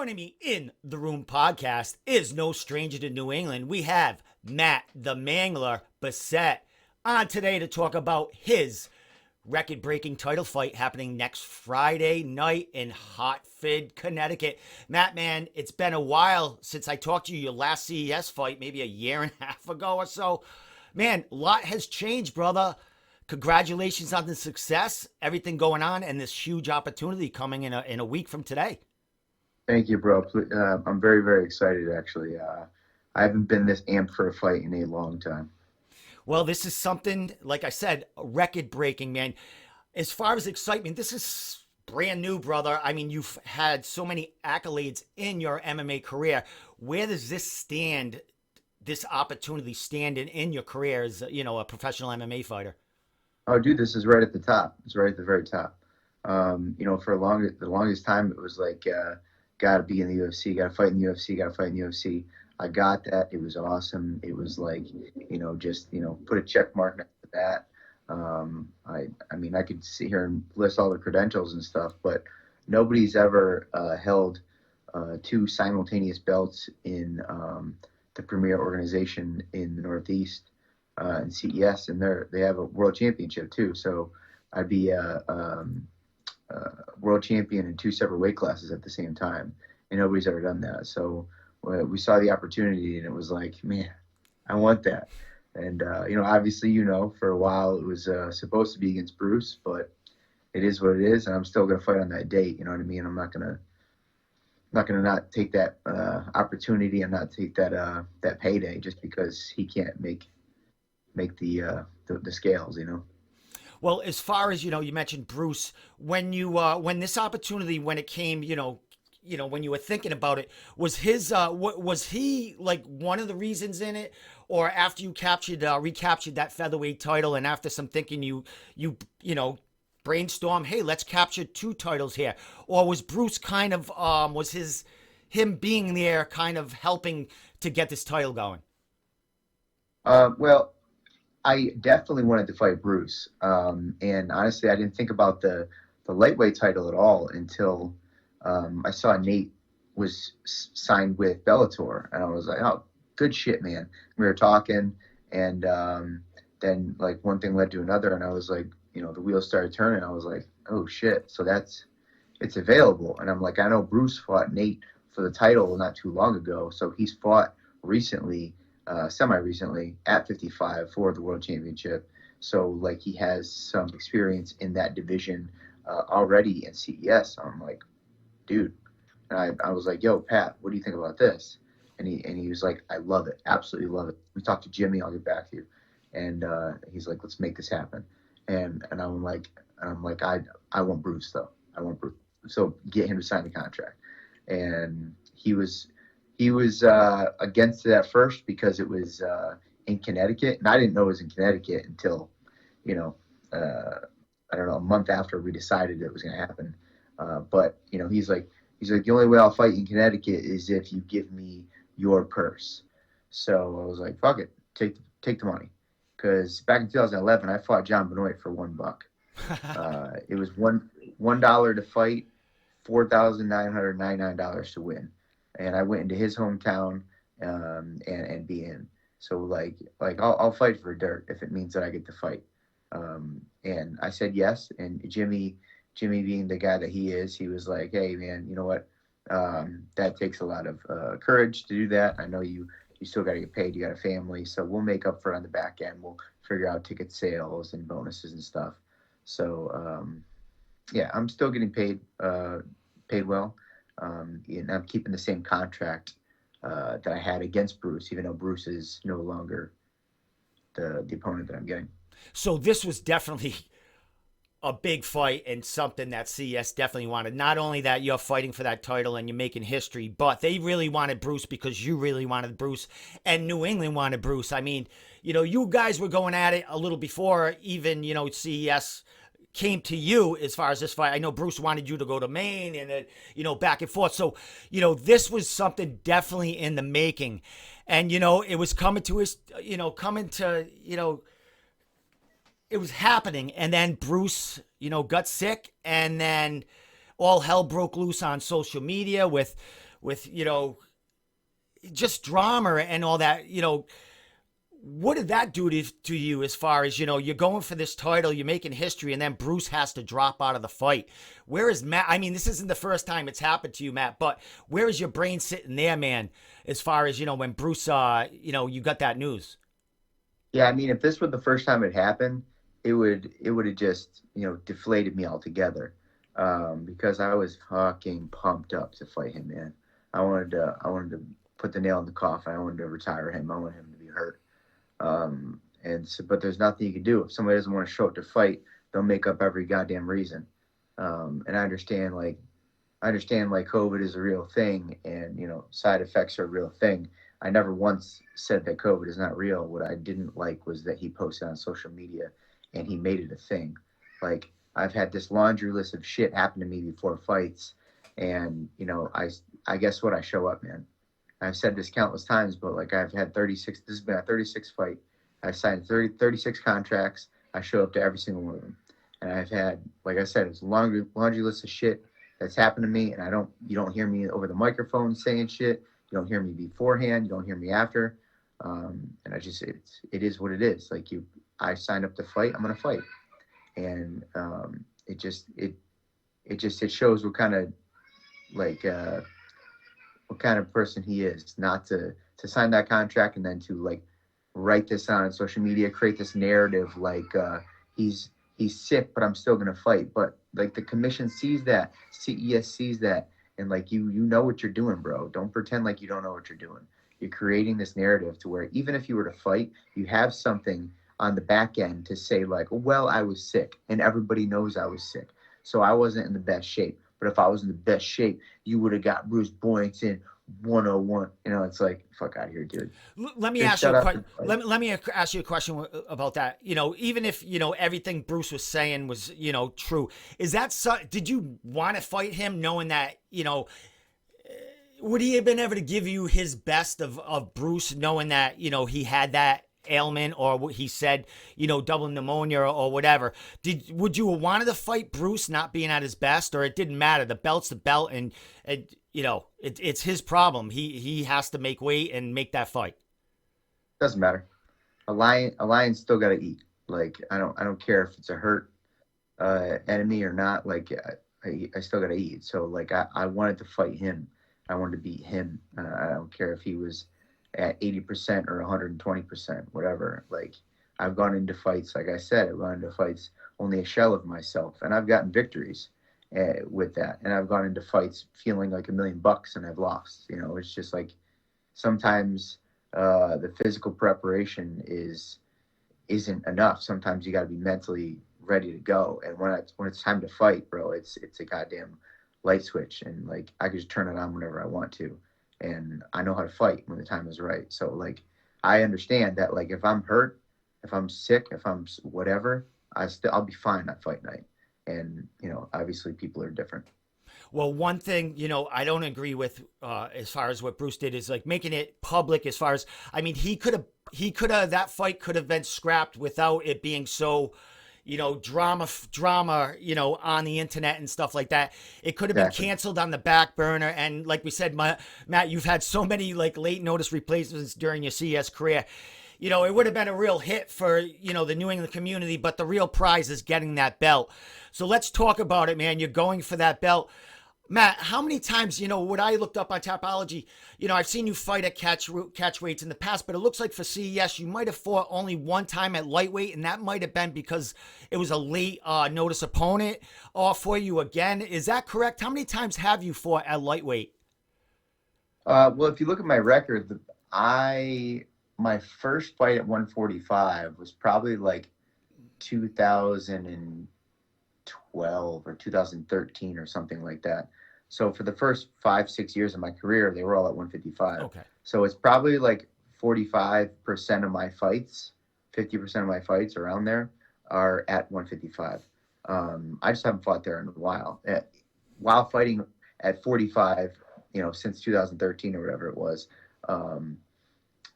Joining me in the room podcast is no stranger to New England. We have Matt the Mangler Bessette on today to talk about his record-breaking title fight happening next Friday night in Hartford, Connecticut. Matt, man, it's been a while since I talked to you. Your last CES fight, maybe a year and a half ago or so. Man, a lot has changed, brother. Congratulations on the success, everything going on, and this huge opportunity coming in a week from today. Thank you, bro. I'm very, very excited, actually. I haven't been this amped for a fight in a long time. Well, this is something, like I said, record breaking, man. As far as excitement, this is brand new, brother. I mean, you've had so many accolades in your MMA career. Where does this stand, this opportunity stand in your career as, a professional MMA fighter? Oh, dude, this is right at the top. It's right at the very top. For the longest time, it was like, got to be in the UFC, got to fight in the UFC, got to fight in the UFC. I got that. It was awesome. It was like, put a check mark next to that. I mean, I could sit here and list all the credentials and stuff, but nobody's ever held two simultaneous belts in the premier organization in the Northeast in CES, and they have a world championship too. So I'd be world champion in two separate weight classes at the same time, and nobody's ever done that. So we saw the opportunity, and it was like, man, I want that. And obviously, for a while it was supposed to be against Bruce, but it is what it is, and I'm still gonna fight on that date. You know what I mean? I'm not gonna not take that opportunity and not take that payday just because he can't make the scales. Well, as far as you mentioned Bruce. When this opportunity, when it came, when you were thinking about it, was was he like one of the reasons in it, or after you recaptured that featherweight title, and after some thinking, brainstorm, hey, let's capture two titles here, or was Bruce kind of him being there kind of helping to get this title going? Well, I definitely wanted to fight Bruce. And honestly, I didn't think about the lightweight title at all until I saw Nate was signed with Bellator. And I was like, oh, good shit, man. We were talking, and then like one thing led to another. And I was like, the wheels started turning. I was like, oh shit. So it's available. And I'm like, I know Bruce fought Nate for the title not too long ago. So he's fought recently, semi-recently at 55 for the world championship. So like he has some experience in that division already in CES. So I'm like, dude, and I was like, yo, Pat, what do you think about this? And he was like, I love it, absolutely love it. We talked to Jimmy, I'll get back to you. And he's like, let's make this happen. And I'm like, I want Bruce though. I want Bruce. So get him to sign the contract. And he was against it at first because it was in Connecticut, and I didn't know it was in Connecticut until, I don't know, a month after we decided it was going to happen. But he's like, the only way I'll fight in Connecticut is if you give me your purse. So I was like, fuck it, take the money, because back in 2011 I fought John Benoit for $1. It was $1 to fight, $4,999 to win. And I went into his hometown and be in. So like I'll fight for dirt if it means that I get to fight. And I said yes. And Jimmy being the guy that he is, he was like, hey man, you know what? That takes a lot of courage to do that. I know you still got to get paid. You got a family, so we'll make up for it on the back end. We'll figure out ticket sales and bonuses and stuff. So yeah, I'm still getting paid well. And I'm keeping the same contract that I had against Bruce, even though Bruce is no longer the opponent that I'm getting. So this was definitely a big fight and something that CES definitely wanted. Not only that you're fighting for that title and you're making history, but they really wanted Bruce because you really wanted Bruce, and New England wanted Bruce. I mean, you guys were going at it a little before even, CES came to you as far as this fight. I know Bruce wanted you to go to Maine and, back and forth. So, this was something definitely in the making. And, it was coming to it was happening. And then Bruce, got sick, and then all hell broke loose on social media with with, just drama and all that, what did that do to you as far as, you're going for this title, you're making history, and then Bruce has to drop out of the fight? Where is Matt? I mean, this isn't the first time it's happened to you, Matt, but where is your brain sitting there, man, as far as, when Bruce, you got that news? Yeah, I mean, if this were the first time it happened, it would have just deflated me altogether, because I was fucking pumped up to fight him, man. I wanted to put the nail in the coffin. I wanted to retire him. I wanted him to be hurt. And so, but there's nothing you can do. If somebody doesn't want to show up to fight, they'll make up every goddamn reason. And I understand like COVID is a real thing, and side effects are a real thing. I never once said that COVID is not real. What I didn't like was that he posted on social media and he made it a thing. Like, I've had this laundry list of shit happen to me before fights, and I guess what, I show up, man. I've said this countless times, but like, I've had 36. This has been a 36 fight. I've signed 36 contracts. I show up to every single one of them, and I've had, like I said, it's a laundry list of shit that's happened to me, and you don't hear me over the microphone saying shit. You don't hear me beforehand. You don't hear me after. And it is what it is. Like, I signed up to fight. I'm gonna fight, and it shows what kind of, like, what kind of person he is, not to sign that contract and then to, like, write this on social media, create this narrative like, he's sick, but I'm still gonna fight. But like, the commission sees that, CES sees that, and like, you know what you're doing, bro. Don't pretend like you don't know what you're doing. You're creating this narrative to where, even if you were to fight, you have something on the back end to say, like, well, I was sick, and everybody knows I was sick, so I wasn't in the best shape. But if I was in the best shape, you would have got Bruce Boynton 101. It's like, fuck out of here, dude. Let me Just ask you shut a up question. and fight. Let me ask you a question about that. Even if everything Bruce was saying was true, is that did you want to fight him, knowing that would he have been able to give you his best of Bruce, knowing that he had that ailment, or what he said, double pneumonia, or whatever? Would you have wanted to fight Bruce not being at his best, or it didn't matter? The belt's the belt, and it's his problem. He has to make weight and make that fight. Doesn't matter. A lion's still got to eat. Like, I don't care if it's a hurt enemy or not. Like, I still got to eat. So like, I wanted to fight him. I wanted to beat him. I don't care if he was at 80% or 120%, whatever. Like, I've gone into fights, like I said, I've gone into fights only a shell of myself, and I've gotten victories with that. And I've gone into fights feeling like $1,000,000, and I've lost. It's just like, sometimes the physical preparation isn't enough. Sometimes you got to be mentally ready to go, and when it's time to fight, bro, it's a goddamn light switch, and like, I can just turn it on whenever I want to, and I know how to fight when the time is right. So like, I understand that, like, if I'm hurt, if I'm sick, if I'm whatever, I'll be fine on fight night. And obviously people are different. Well, one thing, I don't agree with, as far as what Bruce did, is like making it public. As far as, I mean, that fight could have been scrapped without it being so, drama, on the internet and stuff like that. It could have been Exactly. canceled on the back burner. And like we said, Matt, you've had so many like late notice replacements during your CS career. It would have been a real hit for, the New England community, but the real prize is getting that belt. So let's talk about it, man. You're going for that belt. Matt, how many times, what I looked up on Tapology, I've seen you fight at catch weights in the past, but it looks like for CES, you might have fought only one time at lightweight, and that might have been because it was a late notice opponent for you again. Is that correct? How many times have you fought at lightweight? Well, if you look at my record, my first fight at 145 was probably like 2012 or 2013 or something like that. So for the first 5-6 years of my career, they were all at 155. Okay. So it's probably like 45% of my fights, 50% of my fights around there are at 155. I just haven't fought there in a while. While fighting at 45, since 2013 or whatever it was,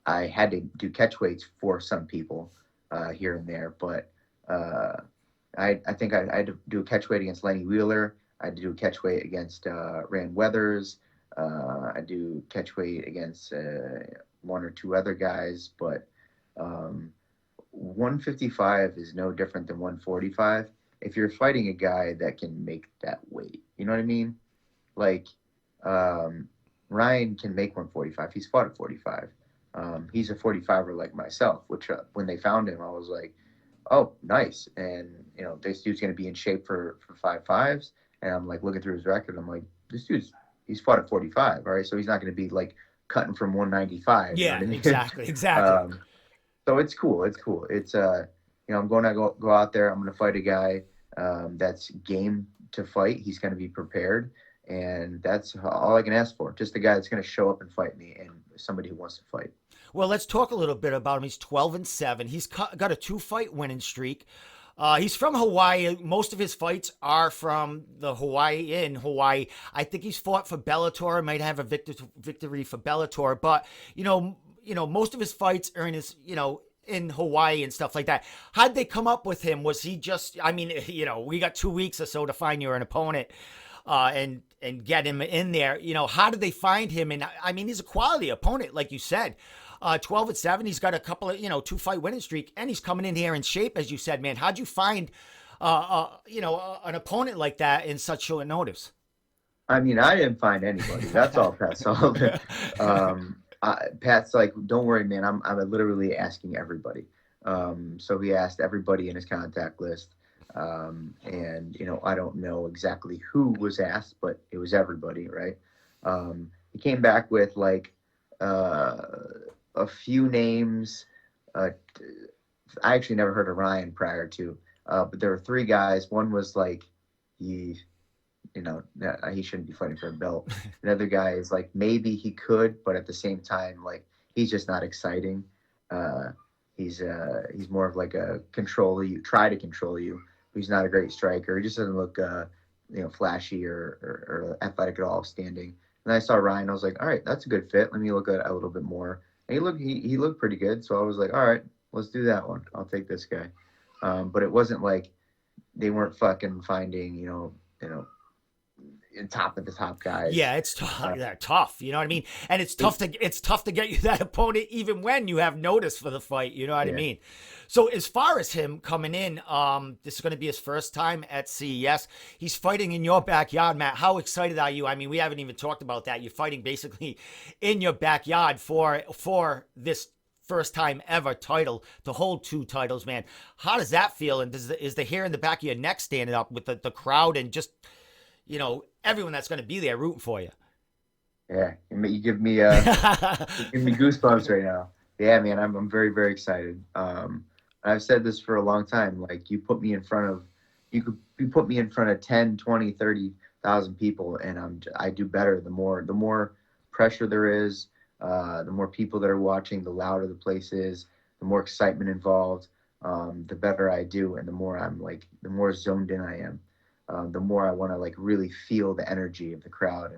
I had to do catch weights for some people here and there, but I think I had to do a catch weight against Lenny Wheeler. I had to do a catch weight against Rand Weathers. I do catch weight against one or two other guys, but um, 155 is no different than 145. If you're fighting a guy that can make that weight, you know what I mean? Like, um, Ryan can make 145. He's fought at 45. He's a 45er like myself, which when they found him, I was like, oh, nice. And, this dude's going to be in shape for 5.5s. And I'm like looking through his record. I'm like, he's fought at 45. All right. So he's not going to be like cutting from 195. You know Yeah, what I mean? exactly. So it's cool. It's cool. It's I'm going to go out there. I'm going to fight a guy that's game to fight. He's going to be prepared, and that's all I can ask for. Just a guy that's going to show up and fight me, and somebody who wants to fight. Well, let's talk a little bit about him. He's 12-7. He's got a 2-fight winning streak. He's from Hawaii. Most of his fights are from the Hawaii. I think he's fought for Bellator. Might have a victory for Bellator, but most of his fights are in Hawaii and stuff like that. How'd they come up with him? Was he just? I mean, we got 2 weeks or so to find you an opponent, and get him in there. How did they find him? And I mean, he's a quality opponent, like you said. 12-7. He's got a couple of 2-fight winning streak, and he's coming in here in shape, as you said, man. How'd you find an opponent like that in such short notice? I mean, I didn't find anybody. That's all Pat Sullivan. Pat's like, don't worry, man. I'm literally asking everybody. So he asked everybody in his contact list. And I don't know exactly who was asked, but it was everybody, right? He came back with like a few names. I actually never heard of Ryan prior to, but there were 3 guys. One was like he shouldn't be fighting for a belt. Another guy is like maybe he could, but at the same time, like he's just not exciting. He's more of like a try to control you. He's not a great striker. He just doesn't look flashy or athletic at all standing. And I saw Ryan. I was like, all right, that's a good fit. Let me look at it a little bit more. And he looked pretty good. So I was like, all right, let's do that one. I'll take this guy. But it wasn't like they weren't fucking finding top of the top guys. Yeah, it's tough. You know what I mean? And it's tough to get you that opponent even when you have notice for the fight. You know what I mean? So as far as him coming in, this is going to be his first time at CES. He's fighting in your backyard, Matt. How excited are you? I mean, we haven't even talked about that. You're fighting basically in your backyard for this first time ever title, to hold 2 titles, man. How does that feel? And is the hair in the back of your neck standing up with the crowd and just everyone that's going to be there rooting for you? Yeah, you give me goosebumps right now. Yeah, man, I'm very, very excited. I've said this for a long time. Like, you put me in front of 10, 20, 30,000 people, and I do better. The more pressure there is, the more people that are watching, the louder the place is, the more excitement involved, the better I do, and the more zoned in I am. The more I want to like really feel the energy of the crowd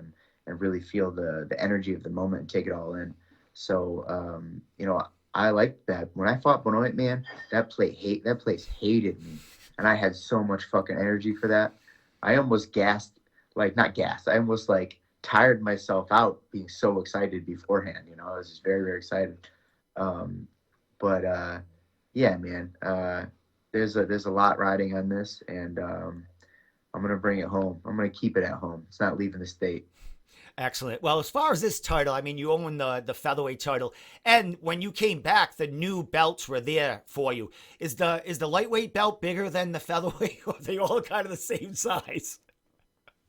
and really feel the energy of the moment and take it all in. So, I like that. When I fought Benoit, man, that place hated me. And I had so much fucking energy for that. I almost not gassed. I almost like tired myself out being so excited beforehand. I was just very, very excited. Yeah, man, there's a lot riding on this, and I'm going to bring it home. I'm going to keep it at home. It's not leaving the state. Excellent. Well, as far as this title, I mean, you own the featherweight title, and when you came back, the new belts were there for you. Is the lightweight belt bigger than the featherweight, or are they all kind of the same size?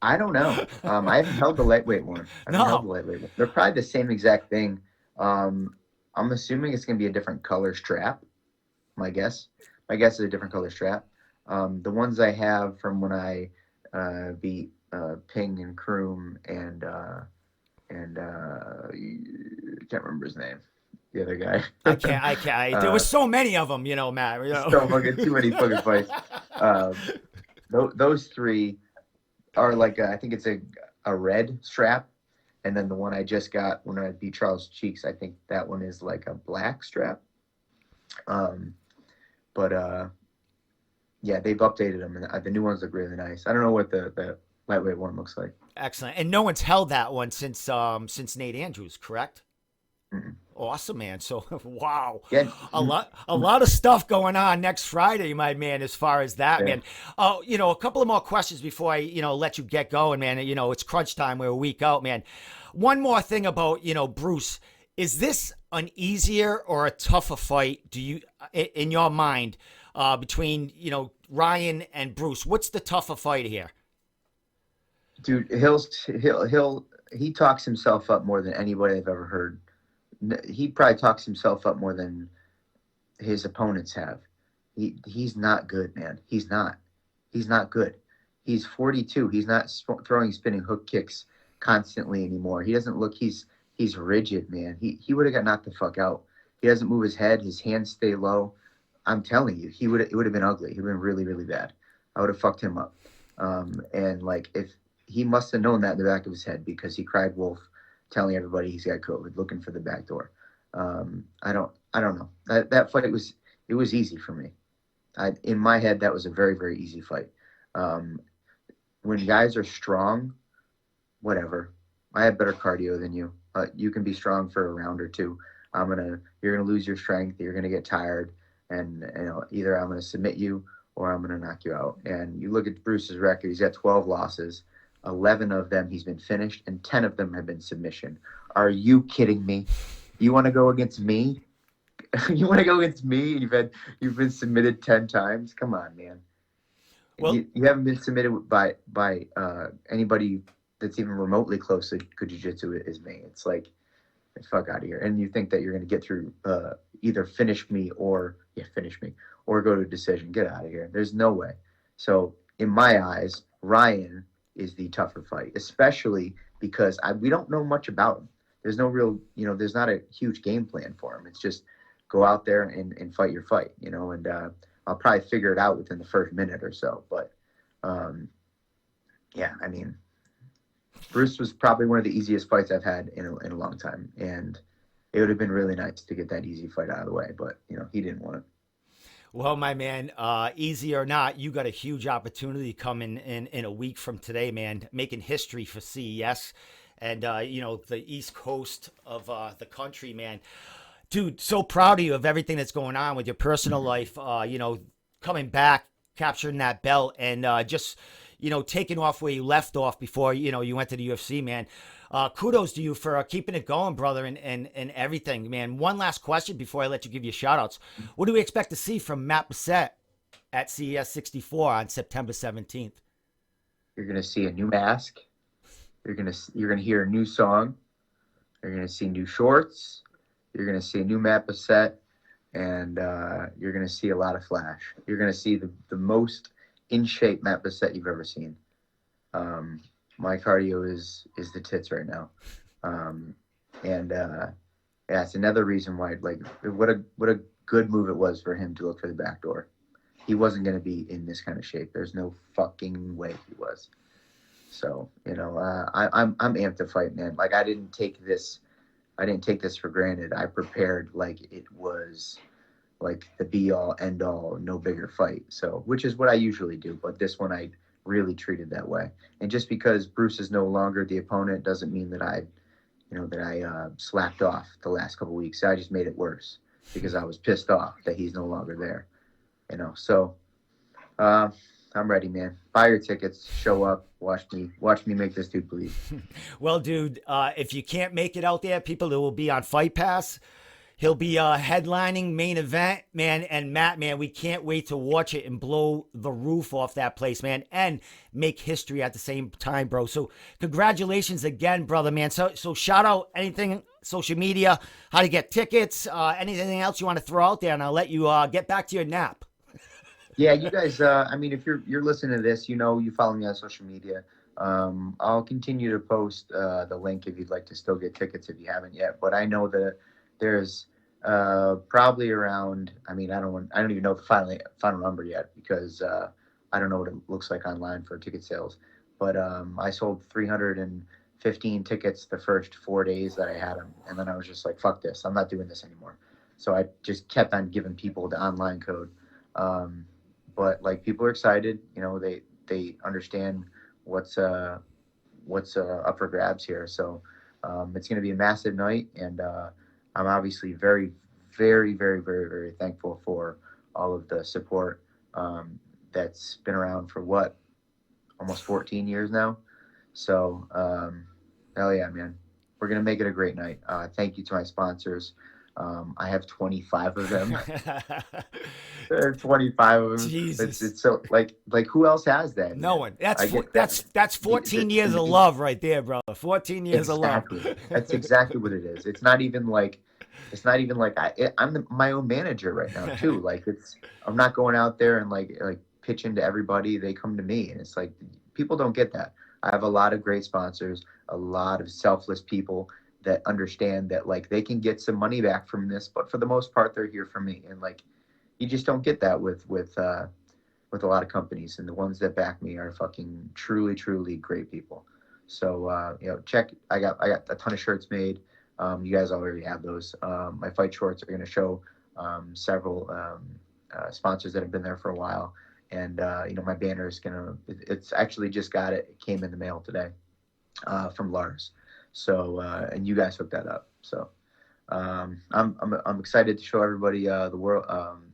I don't know. I haven't held the lightweight one. They're probably the same exact thing. I'm assuming it's going to be a different color strap. My guess is a different color strap. The ones I have from when I beat Ping and Kroom and can't remember his name. The other guy. I can't. There was so many of them, Matt. So fucking too many fucking fights. Those 3 are like I think it's a red strap, and then the one I just got when I beat Charles Cheeks, I think that one is like a black strap. Yeah, they've updated them, and the new ones look really nice. I don't know what the lightweight one looks like. Excellent. And no one's held that one since Nate Andrews, correct? Mm-mm. Awesome, man. So, wow, Yeah, a lot of stuff going on next Friday, my man. As far as that, yeah. man. Oh, a couple of more questions before I, let you get going, man. It's crunch time. We're a week out, man. One more thing about, Bruce. Is this an easier or a tougher fight? Do you, in your mind, between Ryan and Bruce? What's the tougher fight here? Dude, he talks himself up more than anybody I've ever heard. He probably talks himself up more than his opponents have. He's not good, man. He's not. He's not good. He's 42. He's not throwing spinning hook kicks constantly anymore. He doesn't look. He's rigid, man. He would have got knocked the fuck out. He doesn't move his head. His hands stay low. I'm telling you, it would have been ugly. It would have been really, really bad. I would have fucked him up. And like if he must have known that in the back of his head because he cried wolf, telling everybody he's got COVID, looking for the back door. I don't know. That fight was easy for me. In my head, that was a very, very easy fight. Um, when guys are strong, whatever. I have better cardio than you. You can be strong for a round or two. You're gonna lose your strength. You're gonna get tired, and either I'm gonna submit you or I'm gonna knock you out. And you look at Bruce's record. He's got 12 losses. 11 of them he's been finished, and 10 of them have been submission. Are you kidding me? You want to go against me? You want to go against me? You've been submitted 10 times. Come on, man. Well, You haven't been submitted by anybody that's even remotely close to good jiu-jitsu as me. It's like, fuck out of here. And you think that you're going to get through either finish me or go to a decision. Get out of here. There's no way. So in my eyes, Ryan is the tougher fight, especially because we don't know much about him. There's no real, there's not a huge game plan for him. It's just go out there and fight your fight, and I'll probably figure it out within the first minute or so. But yeah, I mean, Bruce was probably one of the easiest fights I've had in a long time, and it would have been really nice to get that easy fight out of the way, but he didn't want it. Well, my man, easy or not, you got a huge opportunity coming in a week from today, man, making history for CES and, the East Coast of the country, man. Dude, so proud of you of everything that's going on with your personal life, coming back, capturing that belt, and just, taking off where you left off before, you went to the UFC, man. Kudos to you for keeping it going, brother, and everything, man. One last question before I let you give your shout-outs. What do we expect to see from Matt Bessette at CES 64 on September 17th? You're going to see a new mask. You're going to hear a new song. You're going to see new shorts. You're going to see a new Matt Bessette, and you're going to see a lot of flash. You're going to see the most in-shape Matt Bessette you've ever seen. My cardio is the tits right now. Yeah, it's another reason why, like, what a good move it was for him to look for the back door. He wasn't going to be in this kind of shape. There's no fucking way he was. So, I'm amped to fight, man. Like, I didn't take this for granted. I prepared like it was like the be all end all, no bigger fight. So, which is what I usually do, but this one I really treated that way. And just because Bruce is no longer the opponent doesn't mean that I slacked off the last couple of weeks. I just made it worse because I was pissed off that he's no longer there. So I'm ready, man. Buy your tickets, show up, watch me make this dude bleed. Well, dude, if you can't make it out there, people, it will be on Fight Pass. He'll be headlining main event, man. And Matt, man, we can't wait to watch it and blow the roof off that place, man, and make history at the same time, bro. So congratulations again, brother, man. So shout out anything, social media, how to get tickets, anything else you want to throw out there, and I'll let you get back to your nap. Yeah, you guys. I mean, if you're listening to this, you follow me on social media. I'll continue to post the link if you'd like to still get tickets if you haven't yet. But I know that there's probably around. I mean, I don't even know the final number yet because I don't know what it looks like online for ticket sales. But I sold 315 tickets the first 4 days that I had them, and then I was just like, "Fuck this! I'm not doing this anymore." So I just kept on giving people the online code. But like people are excited, they understand what's up for grabs here. So it's going to be a massive night, and I'm obviously very, very, very, very, very thankful for all of the support that's been around for what, almost 14 years now. So hell yeah, man, we're gonna make it a great night. Thank you to my sponsors. I have 25 of them. I have 25 of them. Jesus. It's so like who else has that, No man? one. That's I get that's 14 years of the love right there, bro. 14 years of love. exactly. That's exactly what it is. It's not even like I'm my own manager right now too. Like I'm not going out there and like pitching to everybody. They come to me, and it's like people don't get that. I have a lot of great sponsors, a lot of selfless people that understand that like they can get some money back from this, but for the most part, they're here for me. And like you just don't get that with a lot of companies, and the ones that back me are fucking truly, truly great people. So check. I got a ton of shirts made. You guys already have those. My fight shorts are going to show several sponsors that have been there for a while, and my banner is gonna. It's actually just got it. It came in the mail today from Lars. So and you guys hooked that up. So I'm excited to show everybody the world,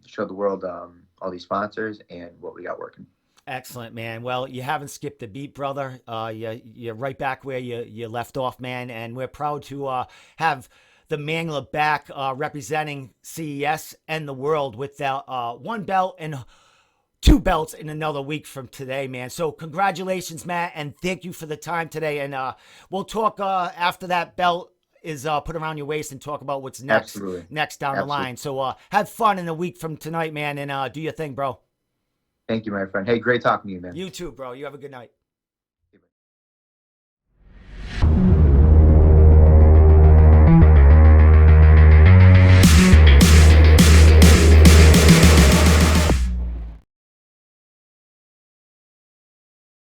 show the world all these sponsors and what we got working. Excellent, man. Well, you haven't skipped a beat, brother. You're right back where you left off, man. And we're proud to have the Mangler back representing CES and the world with that one belt and two belts in another week from today, man. So congratulations, Matt, and thank you for the time today. And we'll talk after that belt is put around your waist and talk about what's next Absolutely. down the line. So have fun in a week from tonight, man, and do your thing, bro. Thank you, my friend. Hey, great talking to you, man. You too, bro. You have a good night.